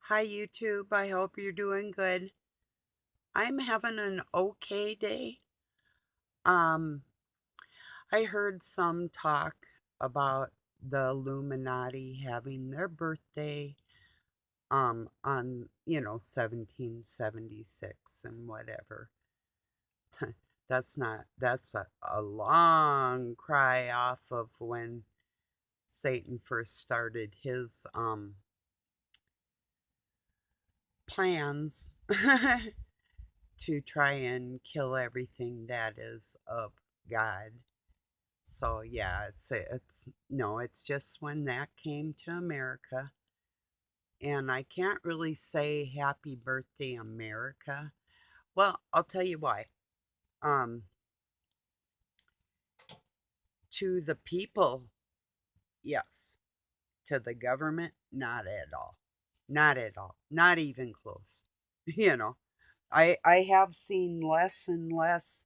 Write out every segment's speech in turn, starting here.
Hi YouTube, I hope you're doing good. I'm having an okay day. Um, I heard some talk about the Illuminati having their birthday on 1776 and whatever. That's a long cry off of when Satan first started his plans to try and kill everything that is of God. So yeah, it's no, it's just when that came to America, and I can't really say happy birthday America. Well, I'll tell you why. Um, to the people, yes. To the government, not at all. Not at all. Not even close. You know, I have seen less and less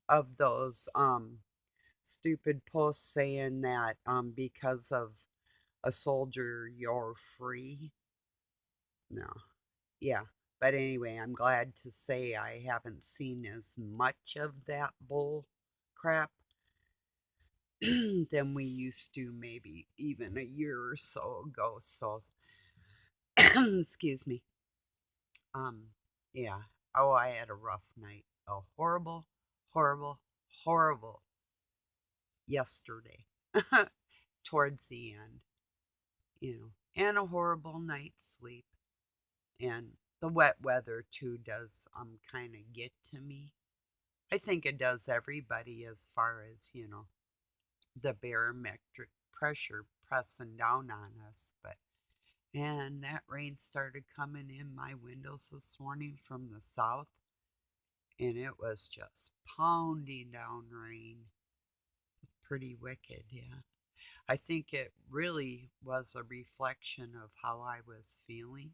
of those stupid posts saying that because of a soldier you're free. No. Yeah. But anyway, I'm glad to say I haven't seen as much of that bull crap than we used to maybe even a year or so ago. So excuse me. Um yeah. Oh, I had a rough night. A horrible, horrible, horrible yesterday towards the end, and a horrible night's sleep. And the wet weather too does kind of get to me. I think it does everybody as far as, the barometric pressure pressing down on us. But and that rain started coming in my windows this morning from the south, and it was just pounding down rain. Pretty wicked, yeah. I think it really was a reflection of how I was feeling.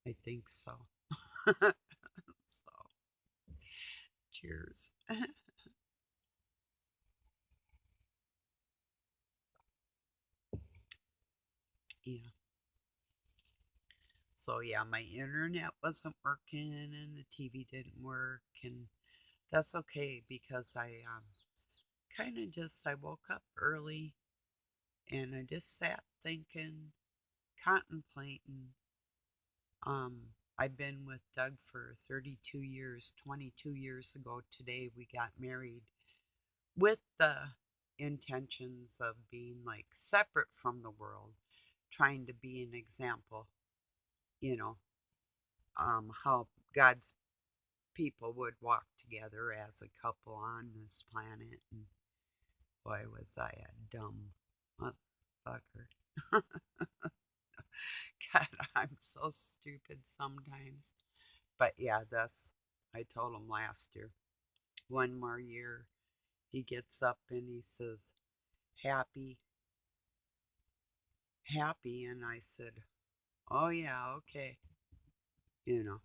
I think so. So, cheers. Yeah. So, yeah, my internet wasn't working and the TV didn't work. And that's okay because I kind of just, I woke up early and I just sat thinking, contemplating. I've been with Doug for 32 years. 22 years ago today, we got married with the intentions of being like separate from the world, trying to be an example, you know, how God's people would walk together as a couple on this planet. And boy, was I a dumb motherfucker. God, I'm so stupid sometimes. But yeah, I told him last year, one more year, he gets up and he says, happy, happy. And I said, oh, yeah, okay, you know,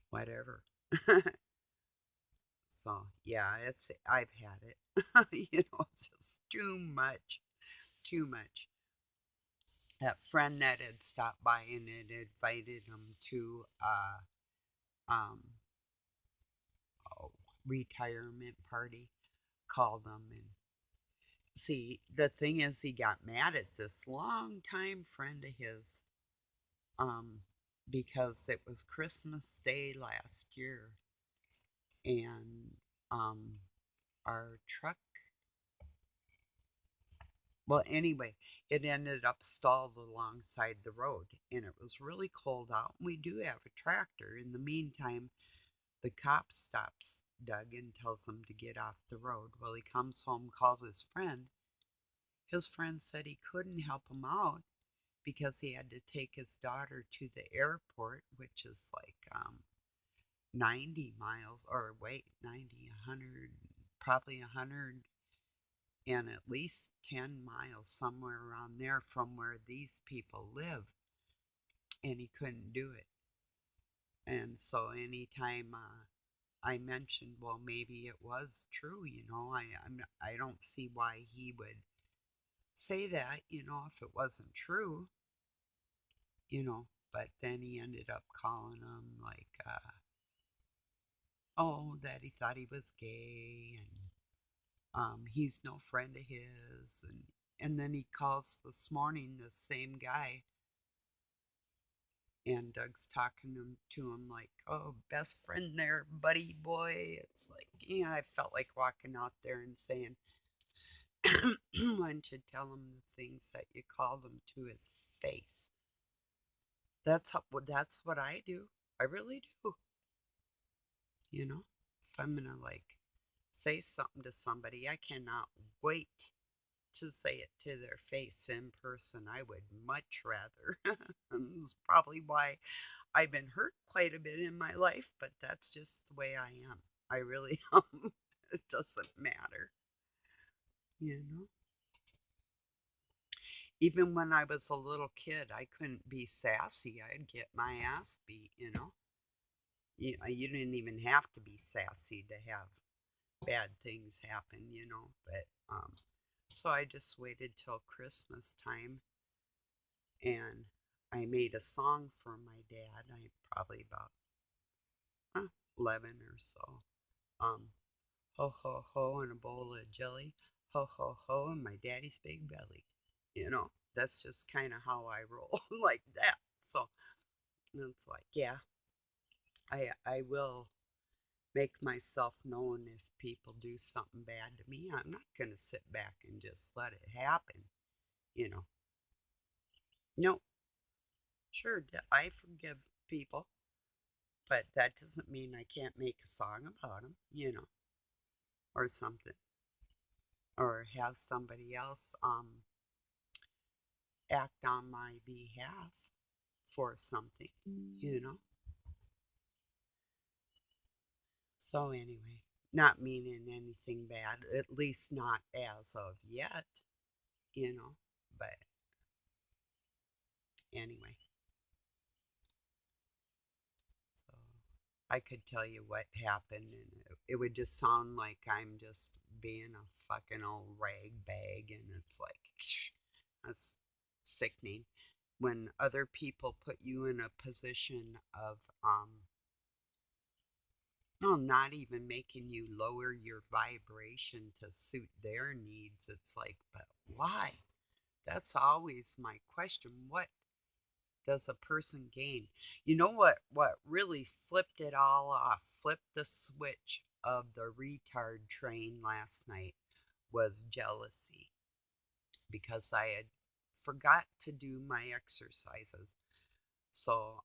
whatever. So, yeah, I've had it. It's just too much, too much. That friend that had stopped by and had invited him to um, oh, retirement party called him. And see, the thing is, he got mad at this long time friend of his um, because it was Christmas Day last year, and um, our truck. Well, anyway, it ended up stalled alongside the road, and it was really cold out. And we do have a tractor. In the meantime, the cop stops Doug and tells him to get off the road. Well, he comes home, calls his friend. His friend said he couldn't help him out because he had to take his daughter to the airport, which is like 90 miles, or wait, 90, 100, probably 100 and at least 10 miles, somewhere around there from where these people live. And he couldn't do it. And so anytime I mentioned, well, maybe it was true, I don't see why he would say that, if it wasn't true, but then he ended up calling him like, oh, that he thought he was gay and he's no friend of his. And then he calls this morning, the same guy, and Doug's talking to him like, oh, best friend there, buddy boy. It's like, yeah, I felt like walking out there and saying, why don't you tell him the things that you called him to his face? That's what I do. I really do. If I'm gonna like say something to somebody, I cannot wait to say it to their face in person. I would much rather. And that's probably why I've been hurt quite a bit in my life, but that's just the way I am. I really it doesn't matter, you know. Even when I was a little kid, I couldn't be sassy. I'd get my ass beat. You didn't even have to be sassy to have bad things happen. But so I just waited till Christmas time, and I made a song for my dad. I probably about 11 or so. Um, Ho ho ho and a bowl of jelly. Ho ho ho and my daddy's big belly. That's just kind of how I roll like that. So it's like, yeah, I will make myself known if people do something bad to me. I'm not going to sit back and just let it happen, you know. No, sure, I forgive people, but that doesn't mean I can't make a song about them, or something, or have somebody else act on my behalf for something. So anyway, not meaning anything bad, at least not as of yet. But anyway, so I could tell you what happened, and it would just sound like I'm just being a fucking old rag bag, and it's like, that's sickening when other people put you in a position of, no, not even making you lower your vibration to suit their needs. It's like, but why? That's always my question. What does a person gain? You know what really flipped it all off, flipped the switch of the retard train last night was jealousy, because I had forgot to do my exercises. So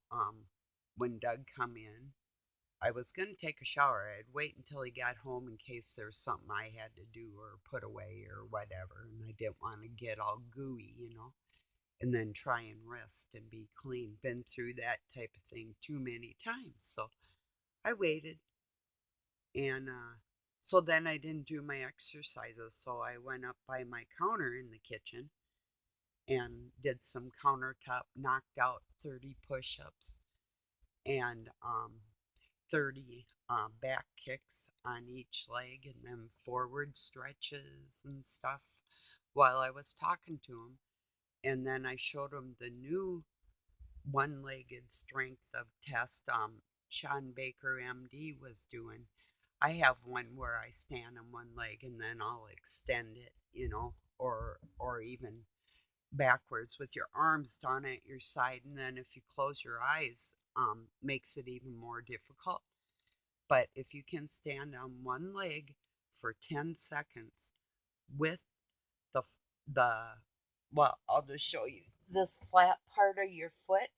when Doug come in, I was going to take a shower. I'd wait until he got home in case there's something I had to do or put away or whatever. And I didn't want to get all gooey, and then try and rest and be clean. Been through that type of thing too many times. So I waited. And so then I didn't do my exercises. So I went up by my counter in the kitchen and did some countertop, knocked out 30 push ups and 30 back kicks on each leg, and then forward stretches and stuff while I was talking to him. And then I showed him the new one-legged strength of test Sean Baker MD was doing. I have one where I stand on one leg and then I'll extend it, or even backwards with your arms down at your side, and then if you close your eyes, makes it even more difficult. But if you can stand on one leg for 10 seconds with the the well, I'll just show you this flat part of your foot.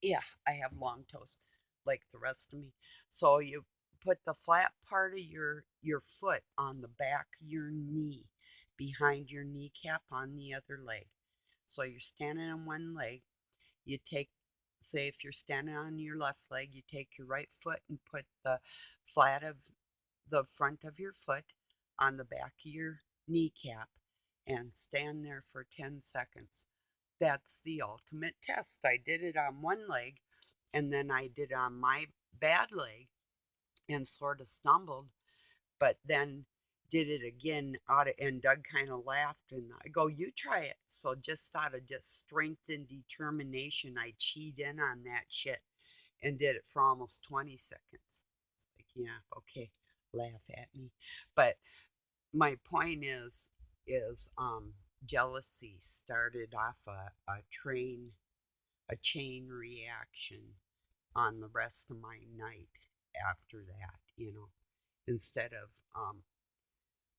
Yeah, I have long toes like the rest of me. So you put the flat part of your foot on the back of your knee, behind your kneecap on the other leg. So you're standing on one leg. You take, say, if you're standing on your left leg, you take your right foot and put the flat of the front of your foot on the back of your kneecap and stand there for 10 seconds. That's the ultimate test. I did it on one leg, and then I did on my bad leg and sort of stumbled. But then did it again and Doug kind of laughed, and I go, you try it. So just out of just strength and determination, I cheat in on that shit and did it for almost 20 seconds. It's like, yeah, okay, laugh at me. But my point is jealousy started off a chain reaction on the rest of my night after that, instead of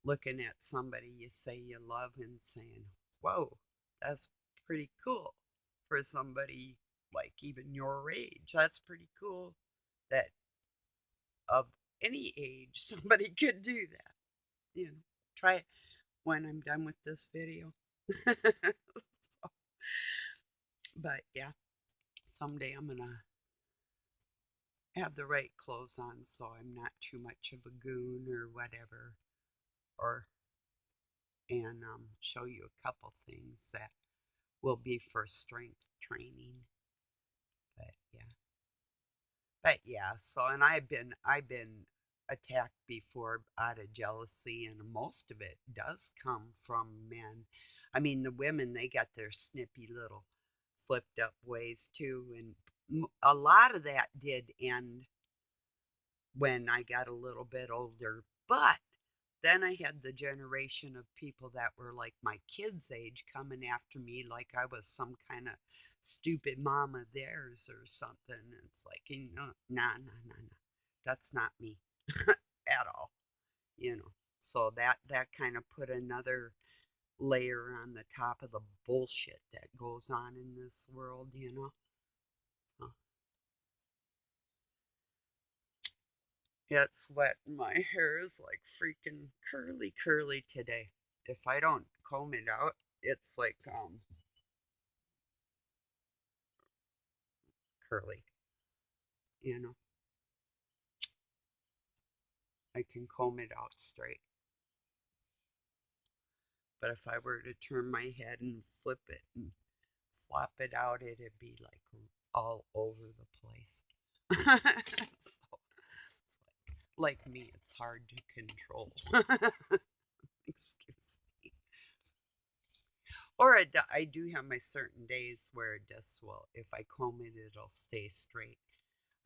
looking at somebody you say you love and saying, whoa, that's pretty cool for somebody like even your age. That's pretty cool that of any age somebody could do that. Try it when I'm done with this video. So, but yeah, someday I'm gonna have the right clothes on so I'm not too much of a goon or whatever, or and show you a couple things that will be for strength training. But yeah, so and I've been attacked before out of jealousy, and most of it does come from men. I mean, the women, they got their snippy little flipped up ways too, and a lot of that did end when I got a little bit older. But then I had the generation of people that were like my kids' age coming after me like I was some kind of stupid mom of theirs or something. It's like, nah, nah, nah, nah. That's not me at all. So that kind of put another layer on the top of the bullshit that goes on in this world. So, it's wet. My hair is like freaking curly, curly today. If I don't comb it out, it's like curly. You know, I can comb it out straight. But if I were to turn my head and flip it and flop it out, it'd be like all over the place. So it's like me, it's hard to control. Excuse me. Or I do have my certain days where it does, well, if I comb it, it'll stay straight.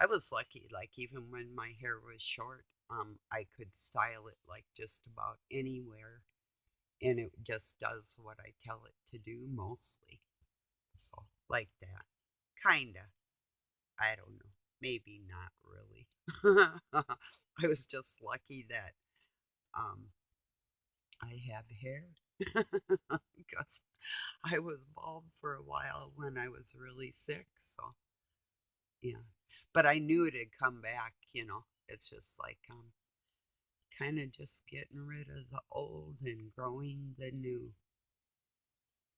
I was lucky, like even when my hair was short, I could style it like just about anywhere, and it just does what I tell it to do mostly. So, like that. Kinda. I don't know. Maybe not really. I was just lucky that um, I have hair. Because I was bald for a while when I was really sick. So, yeah. But I knew it'd come back. It's just like kind of just getting rid of the old and growing the new.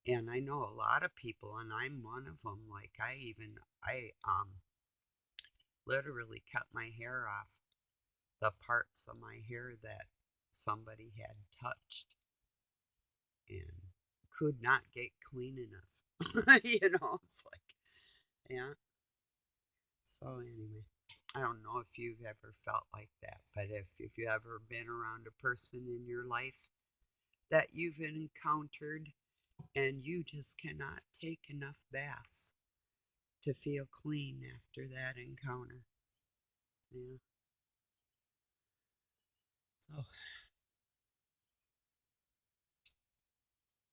And I know a lot of people, and I'm one of them. Like I literally cut my hair off, the parts of my hair that somebody had touched, and could not get clean enough. It's like, yeah. So anyway, I don't know if you've ever felt like that, but if you've ever been around a person in your life that you've encountered and you just cannot take enough baths to feel clean after that encounter. Yeah. So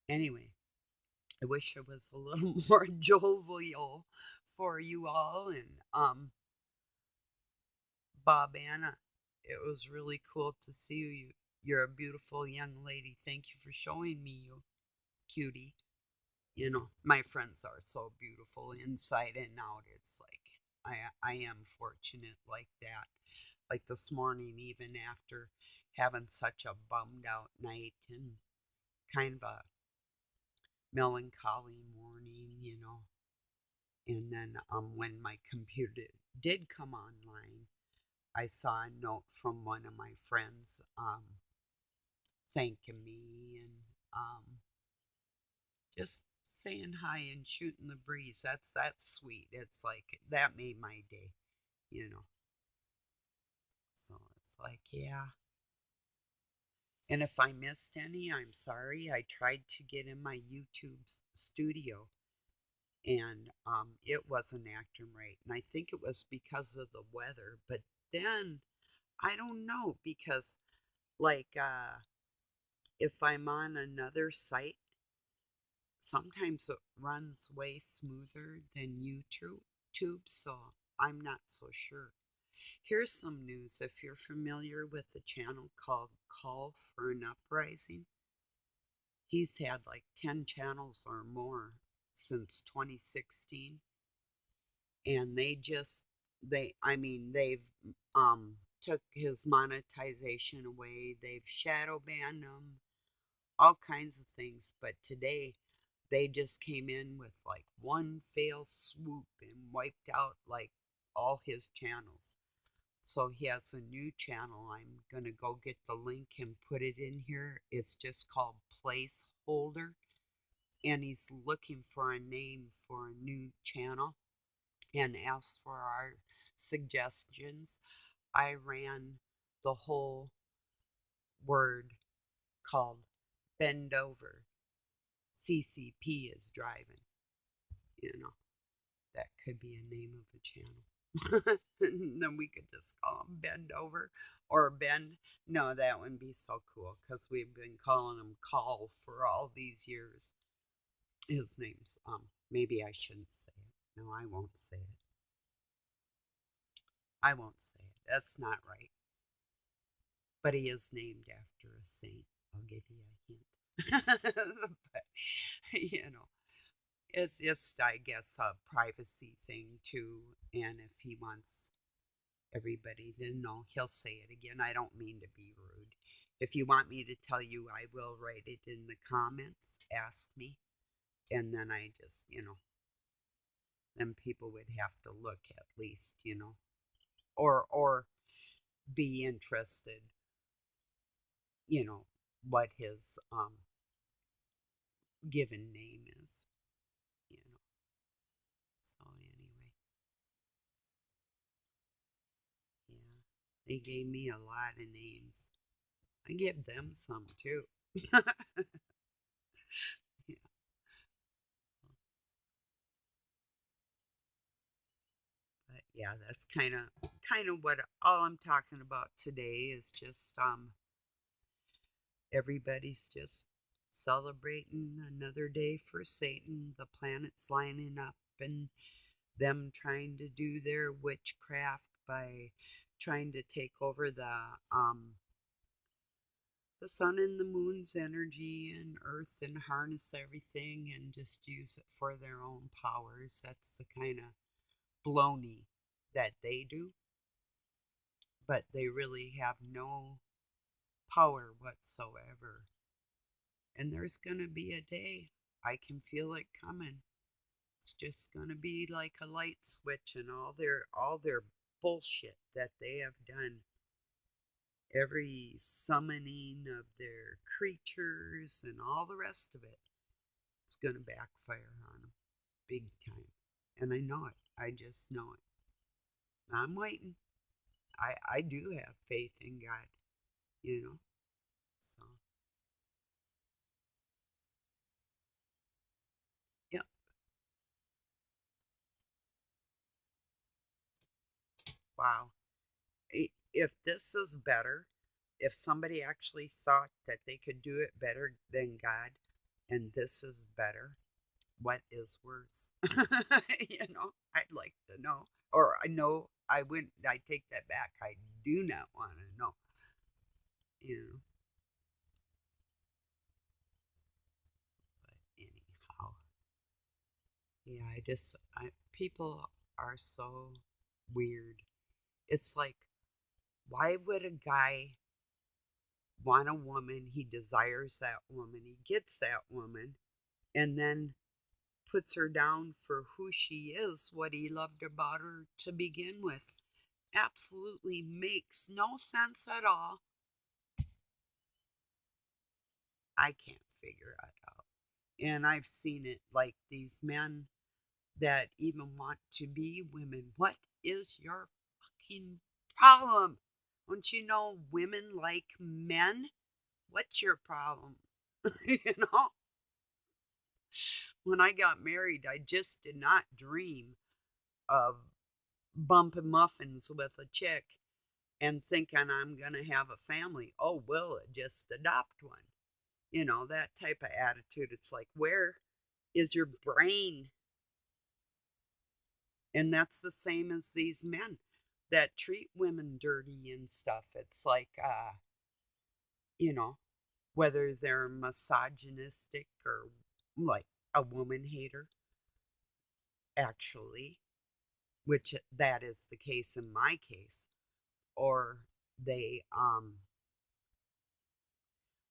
anyway, I wish it was a little more jovial for you all. And Bob Anna, it was really cool to see you. You're a beautiful young lady. Thank you for showing me you, cutie. My friends are so beautiful inside and out. It's like I am fortunate like that. Like this morning, even after having such a bummed out night and kind of a melancholy morning. And then when my computer did come online, I saw a note from one of my friends thanking me and just saying hi and shooting the breeze. That's sweet. It's like that made my day. So it's like, yeah. And if I missed any, I'm sorry. I tried to get in my YouTube studio and it wasn't acting right. And I think it was because of the weather. But then I don't know because, like, if I'm on another site, sometimes it runs way smoother than YouTube, so I'm not so sure. Here's some news. If you're familiar with the channel called Call for an Uprising, he's had like 10 channels or more since 2016. And they've took his monetization away. They've shadow banned him, all kinds of things. But today, they just came in with like one fail swoop and wiped out like all his channels. So he has a new channel. I'm going to go get the link and put it in here. It's just called Placeholder. And he's looking for a name for a new channel and asked for our suggestions. I ran the whole word called Bend Over. CCP is driving. You know, that could be a name of a channel. Then we could just call him Bend Over or Bend. No, that wouldn't be so cool because we've been calling him Call for all these years. His name's, maybe I shouldn't say it. No, I won't say it. I won't say it. That's not right. But he is named after a saint. I'll give you a hint. But, you know, it's just, I guess, a privacy thing too. And if he wants everybody to know, he'll say it again. I don't mean to be rude. If you want me to tell you, I will write it in the comments. Ask me. And then I just, then people would have to look at least, or be interested, what his given name is, you know. So anyway, yeah, they gave me a lot of names. I give them some too. Yeah. But yeah, that's kind of what all I'm talking about today is just everybody's just celebrating another day for Satan. The planets lining up and them trying to do their witchcraft by trying to take over the sun and the moon's energy and earth and harness everything and just use it for their own powers. That's the kind of baloney that they do, but they really have no power whatsoever. And there's going to be a day, I can feel it coming. It's just going to be like a light switch and all their bullshit that they have done. Every summoning of their creatures and all the rest of it, it's going to backfire on them big time. And I know it. I just know it. I'm waiting. I do have faith in God, you know. So, yeah. Wow. If this is better, if somebody actually thought that they could do it better than God, and this is better, what is worse? I'd like to know. Or I know I wouldn't, I take that back. I do not want to know. You know, but anyhow, yeah, people are so weird. It's like, why would a guy want a woman? He desires that woman, he gets that woman, and then puts her down for who she is, what he loved about her to begin with. Absolutely makes no sense at all. I can't figure it out. And I've seen it like these men that even want to be women. What is your fucking problem? Don't you know women like men? What's your problem? You know, when I got married, I just did not dream of bumping muffins with a chick and thinking I'm going to have a family. Oh, we'll just adopt one. You know, that type of attitude. It's like, where is your brain? And that's the same as these men that treat women dirty and stuff. It's like, you know, whether they're misogynistic or like a woman hater, actually, which that is the case in my case, or they,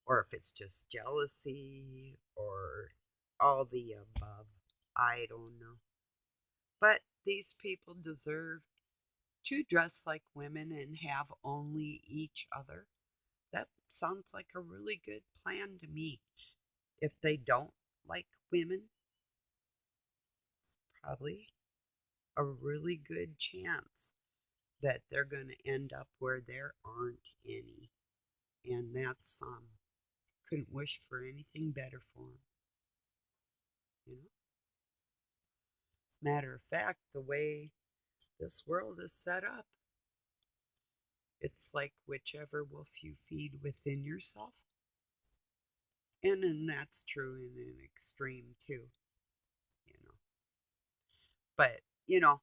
or if it's just jealousy or all the above. I don't know. But these people deserve to dress like women and have only each other. That sounds like a really good plan to me. If they don't like women, it's probably a really good chance that they're going to end up where there aren't any. And that's, couldn't wish for anything better for them. You know? As a matter of fact, the way this world is set up, it's like whichever wolf you feed within yourself. And that's true in an extreme too, you know. But, you know,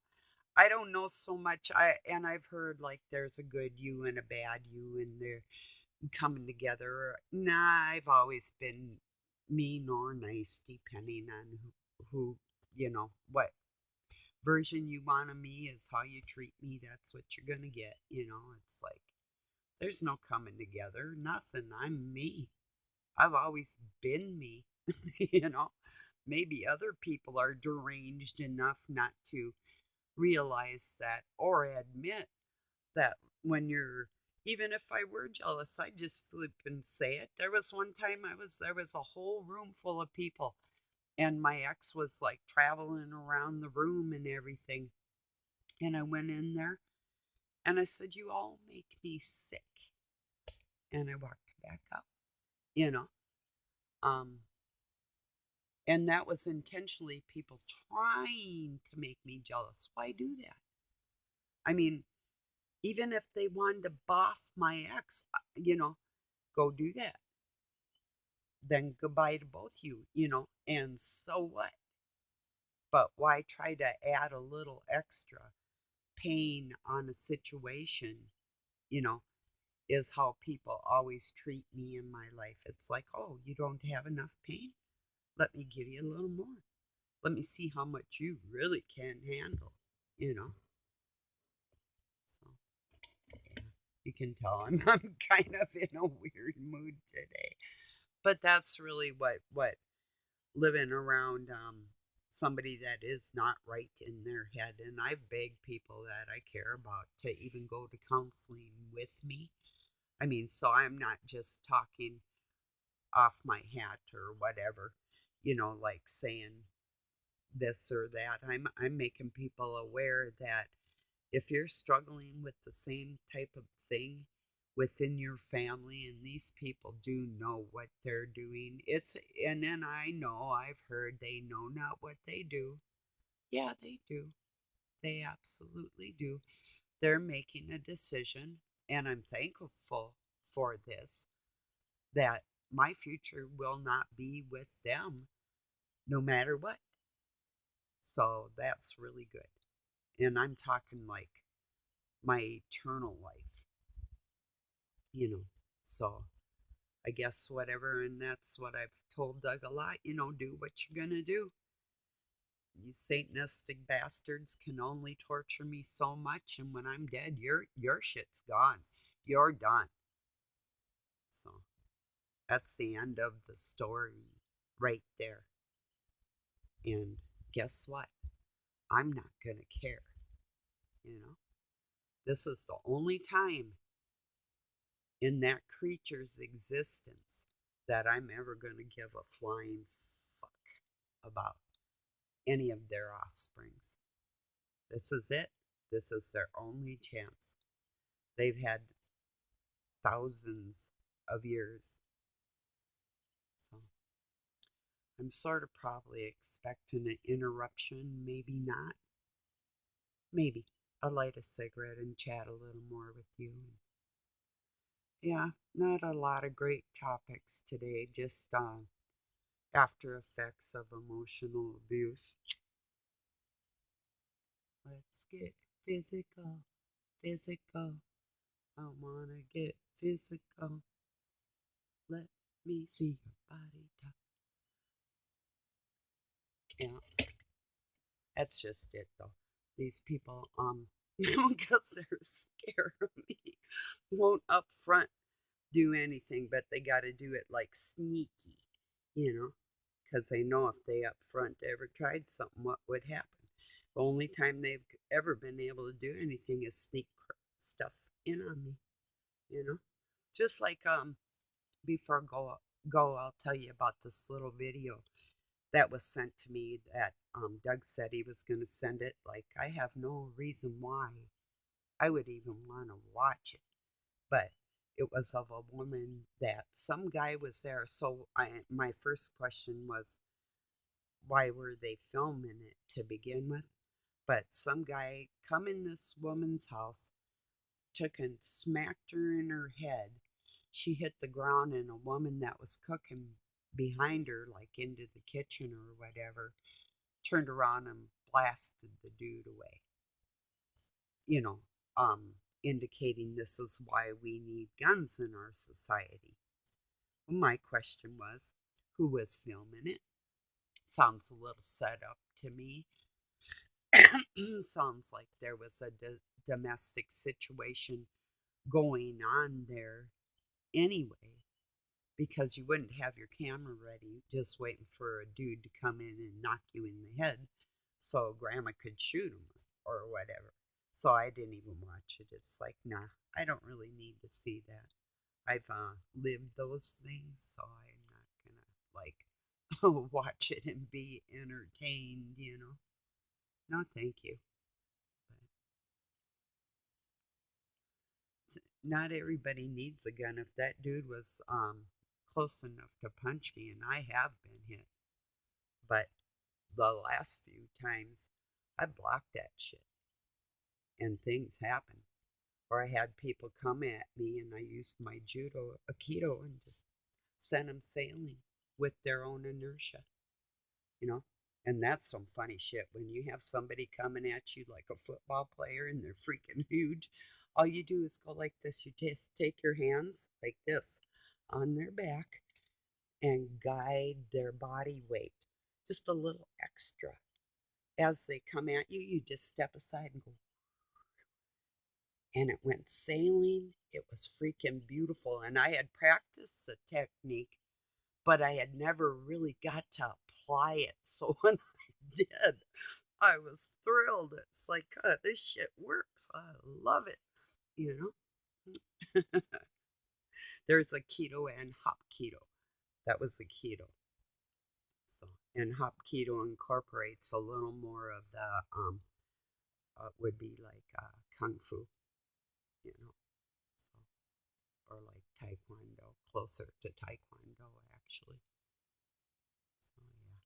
I don't know so much. I've heard like there's a good you and a bad you and they're coming together. Nah, I've always been mean or nice depending on who you know, what version you want of me is how you treat me. That's what you're going to get, you know. It's like there's no coming together, nothing. I'm me. I've always been me, you know. Maybe other people are deranged enough not to realize that or admit that when you're, even if I were jealous, I'd just flip and say it. There was one time there was a whole room full of people, and my ex was like traveling around the room and everything. And I went in there and I said, "You all make me sick." And I walked back up, you know. Um, and that was intentionally people trying to make me jealous. Why do that? I mean, even if they wanted to boff my ex, you know, go do that. Then goodbye to both you, you know, and so what? But why try to add a little extra pain on a situation, you know, is how people always treat me in my life. It's like, oh, you don't have enough pain? Let me give you a little more. Let me see how much you really can handle, you know. So you can tell I'm kind of in a weird mood today. But that's really what living around somebody that is not right in their head. And I've begged people that I care about to even go to counseling with me. I mean, so I'm not just talking off my hat or whatever, you know, like saying this or that. I'm making people aware that if you're struggling with the same type of thing within your family, and these people do know what they're doing, it's, and then I know I've heard they know not what they do. Yeah, they do. They absolutely do. They're making a decision, and I'm thankful for this, that my future will not be with them no matter what. So that's really good. And I'm talking like my eternal life, you know. So I guess whatever, and that's what I've told Doug a lot, you know, do what you're gonna do. You Satanistic bastards can only torture me so much, and when I'm dead, your shit's gone. You're done. So that's the end of the story right there. And guess what? I'm not gonna care, you know. This is the only time in that creature's existence that I'm ever going to give a flying fuck about any of their offsprings. This is it. This is their only chance. They've had thousands of years I'm sort of probably expecting an interruption, maybe not. Maybe. I'll light a cigarette and chat a little more with you. Yeah, not a lot of great topics today, just after effects of emotional abuse. Let's get physical, physical. I wanna get physical. Let me see your body talk. Yeah, that's just it though. These people, because they're scared of me, won't up front do anything, but they got to do it like sneaky, you know, because they know if they up front ever tried something, what would happen. The only time they've ever been able to do anything is sneak stuff in on me, you know. Just like before go, I'll tell you about this little video that was sent to me that Doug said he was going to send it. Like I have no reason why I would even want to watch it, but it was of a woman that some guy was there. So my first question was, why were they filming it to begin with? But some guy come in this woman's house, took and smacked her in her head. She hit the ground, and a woman that was cooking behind her, like into the kitchen or whatever, turned around and blasted the dude away. You know, indicating this is why we need guns in our society. My question was, who was filming it? Sounds a little set up to me. Sounds like there was a domestic situation going on there anyway, because you wouldn't have your camera ready just waiting for a dude to come in and knock you in the head so grandma could shoot him or whatever. So I didn't even watch it. It's like, nah, I don't really need to see that. I've lived those things, so I'm not gonna like watch it and be entertained, you know. No, thank you. But not everybody needs a gun. If that dude was close enough to punch me, and I have been hit, but the last few times I blocked that shit, and things happen. Or I had people come at me, and I used my Judo Aikido and just sent them sailing with their own inertia, you know? And that's some funny shit. When you have somebody coming at you like a football player and they're freaking huge, all you do is go like this. You just take your hands like this on their back and guide their body weight just a little extra. As they come at you, you just step aside and go. And it went sailing. It was freaking beautiful. And I had practiced the technique, but I had never really got to apply it. So when I did, I was thrilled. It's like, God, this shit works. I love it. You know, there's a keto and hop keto. That was a keto. So, and hop keto incorporates a little more of the, would be like kung fu, you know, so, or like taekwondo, closer to taekwondo actually. So, yeah.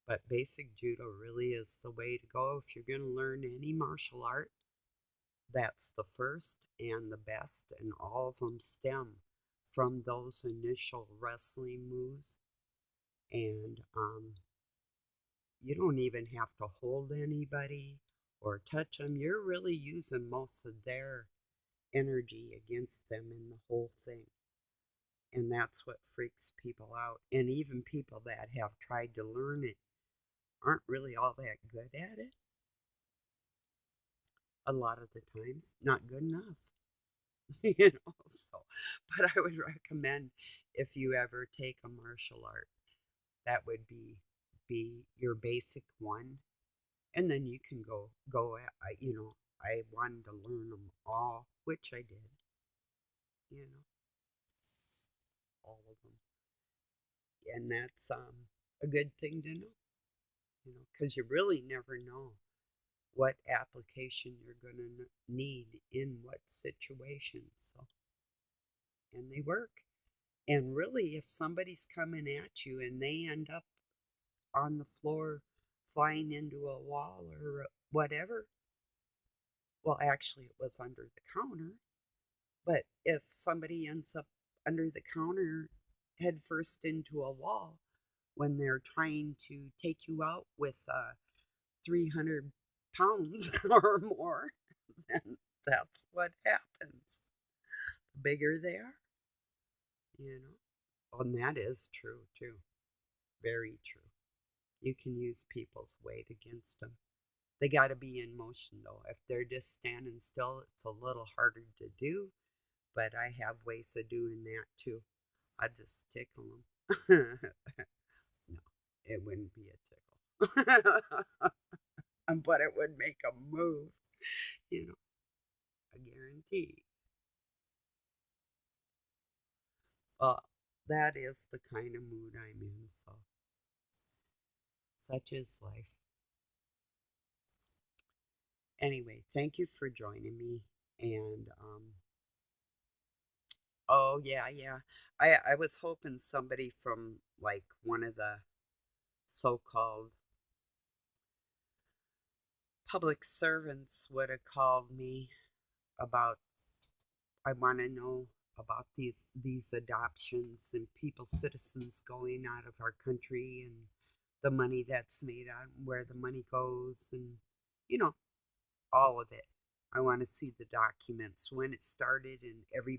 But basic judo really is the way to go if you're going to learn any martial art. That's the first and the best, and all of them stem from those initial wrestling moves. And you don't even have to hold anybody or touch them. You're really using most of their energy against them in the whole thing. And that's what freaks people out. And even people that have tried to learn it aren't really all that good at it. A lot of the times, not good enough. You know, so, but I would recommend if you ever take a martial art, that would be your basic one, and then you can go at, you know, I wanted to learn them all, which I did, you know, all of them, and that's a good thing to know, you know, because you really never know what application you're going to need in what situation. So, and they work. And really, if somebody's coming at you and they end up on the floor, flying into a wall or whatever. Well, actually, it was under the counter. But if somebody ends up under the counter head first into a wall when they're trying to take you out with 300 pounds or more, then that's what happens. The bigger they are, you know. Oh, and that is true, too. Very true. You can use people's weight against them. They got to be in motion, though. If they're just standing still, it's a little harder to do, but I have ways of doing that, too. I just tickle them. No, it wouldn't be a tickle. But it would make them move, you know, I guarantee. Well, that is the kind of mood I'm in, so such is life. Anyway, thank you for joining me. And, oh, yeah, yeah. I was hoping somebody from like one of the so called public servants would have called me about, I want to know about these adoptions and people, citizens going out of our country and the money that's made on where the money goes and, you know, all of it. I want to see the documents, when it started and every